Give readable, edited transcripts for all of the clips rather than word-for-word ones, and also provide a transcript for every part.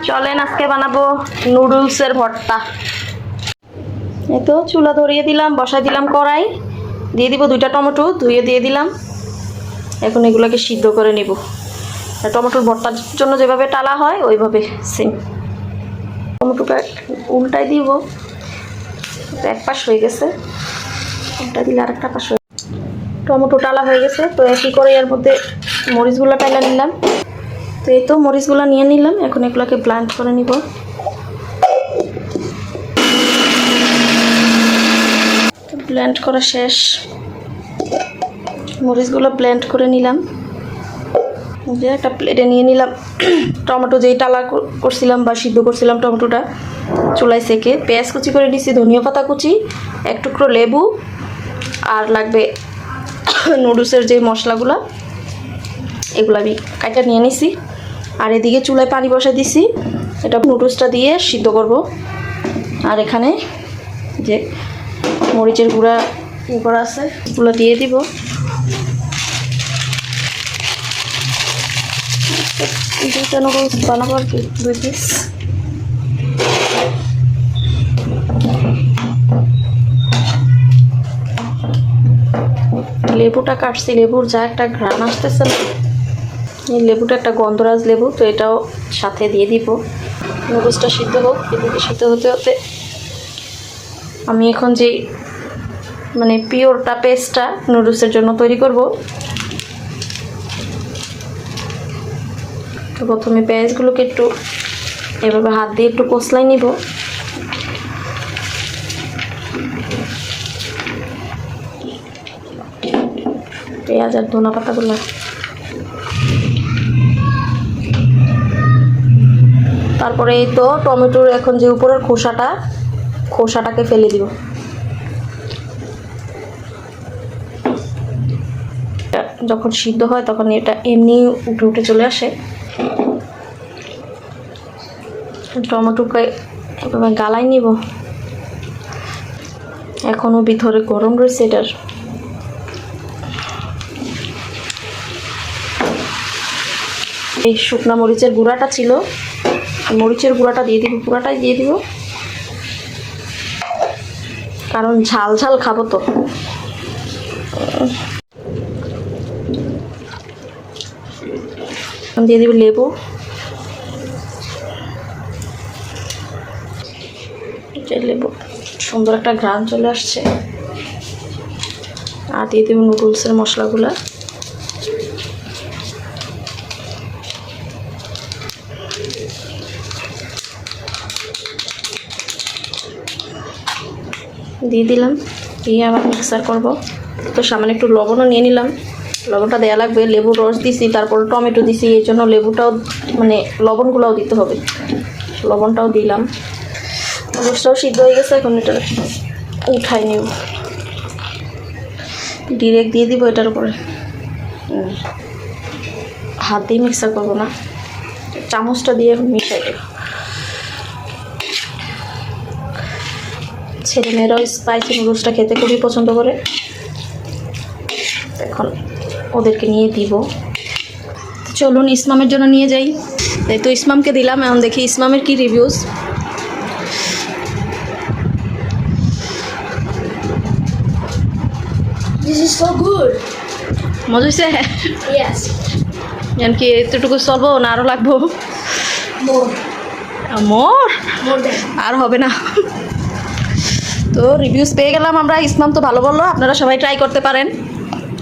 চলেন আজকে বানাবো নুডলসের ভর্তা। এই তো চুলা ধরিয়ে দিলাম, বসাই দিলাম কড়াই, দিয়ে দিব 2টা টমেটো ধুয়ে দিয়ে দিলাম। এখন এগুলোকে সিদ্ধ করে নিব। টমেটোর ভর্তার জন্য যেভাবে টালা হয় ওইভাবে সেম। টমেটোটা উল্টাই দিব, এক পাশ হয়ে গেছে, উল্টাই দিলে আরেকটা পাশ হয়ে। টমেটো টালা হয়ে গেছে, তো একই করে এর মধ্যে মরিচগুলো টাইলা নিলাম। তো এই তো মরিচগুলো নিয়ে নিলাম, এখন এগুলোকে ব্লেন্ড করে নিব। ব্লেন্ড করা শেষ, মরিচগুলো ব্লেন্ড করে নিলাম। যে একটা প্লেটে নিয়ে নিলাম টমেটো যেই টালা করছিলাম বা সিদ্ধ করছিলাম টমেটোটা চুলায় সেকে, পেঁয়াজ কুচি করে নিচ্ছি, ধনিয়া পাতা কুচি, এক টুকরো লেবু, আর লাগবে নুডলসের যে মশলাগুলো এগুলো আমি কাইটা নিয়ে নিছি। আর এদিকে চুলায় পানি বসাই দিছি, এটা নুডলসটা দিয়ে সিদ্ধ করব। আর এখানে যে মরিচের গুঁড়া করা আছে এগুলো দিয়ে দিব। দুইটা নুডলস বানাবো আর কি, 2 পিস। লেবুটা কাটছি, লেবুর যা একটা ঘ্রাণ আসতেছে না, এই লেবুটা একটা গন্ধরাজ লেবু, তো এটাও সাথে দিয়ে দিব। নুডলসটা সিদ্ধ হোক, এদিকে সিদ্ধ হতে হতে আমি এখন যে মানে পিওরটা পেস্টটা নুডলসের জন্য তৈরি করব। তো প্রথমে পেঁয়াজগুলোকে একটু এভাবে হাত দিয়ে একটু কষলাই নিব। পেঁয়াজ আর ধনা পাতাগুলো তারপরে এই তো টমেটোর এখন যে উপরের খোসাটাকে ফেলে দিব। যখন সিদ্ধ হয় তখন এটা এমনি উঠে উঠে চলে আসে। টমেটোকে গালাই নিব, এখনো ভিতরে গরম রয়েছে এটার। এই শুকনা মরিচের গুঁড়াটা ছিল, মরিচের গুঁড়াটা দিয়ে দিব, পুরাটাই দিয়ে দিব, কারণ ঝাল ঝাল খাবো তো। দিয়ে দিব লেবু, লেবু সুন্দর একটা ঘ্রাণ চলে আসছে। আর দিয়ে দেব নুডলসের মশলাগুলা, দিয়ে দিলাম, দিয়ে আবার মিক্সার করব। তো সামান্য একটু লবণও নিয়ে নিলাম, লবণটা দেওয়া লাগবে, লেবুর রস দিছি, তারপর টমেটো দিছি, এই জন্য লেবুটাও মানে লবণগুলোও দিতে হবে, লবণটাও দিলাম। রসটাও সিদ্ধ হয়ে গেছে, এখন এটা উঠাই নেব, ডিরেক্ট দিয়ে দিব এটার উপরে। হাত দিয়ে মিক্সার করবো না, চামচটা দিয়ে মিশাই দেব। ছেলেমেয়েরাও স্পাইসি নুডলসটা খেতে খুবই পছন্দ করে, এখন ওদেরকে নিয়ে দিব। চলুন ইসমামের জন্য নিয়ে যাই। এই তো ইসমামকে দিলাম, এখন দেখি ইসমামের কি reviews. This is so good. মজা হয়েছে? Yes. এখন কি এতটুকু চলবো না আরও লাগবো? More. মোর than. আর হবে না। তো রিভিউজ পেয়ে গেলাম আমরা, ইসমাম তো ভালো বললো, আপনারা সবাই ট্রাই করতে পারেন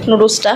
নুডলসটা।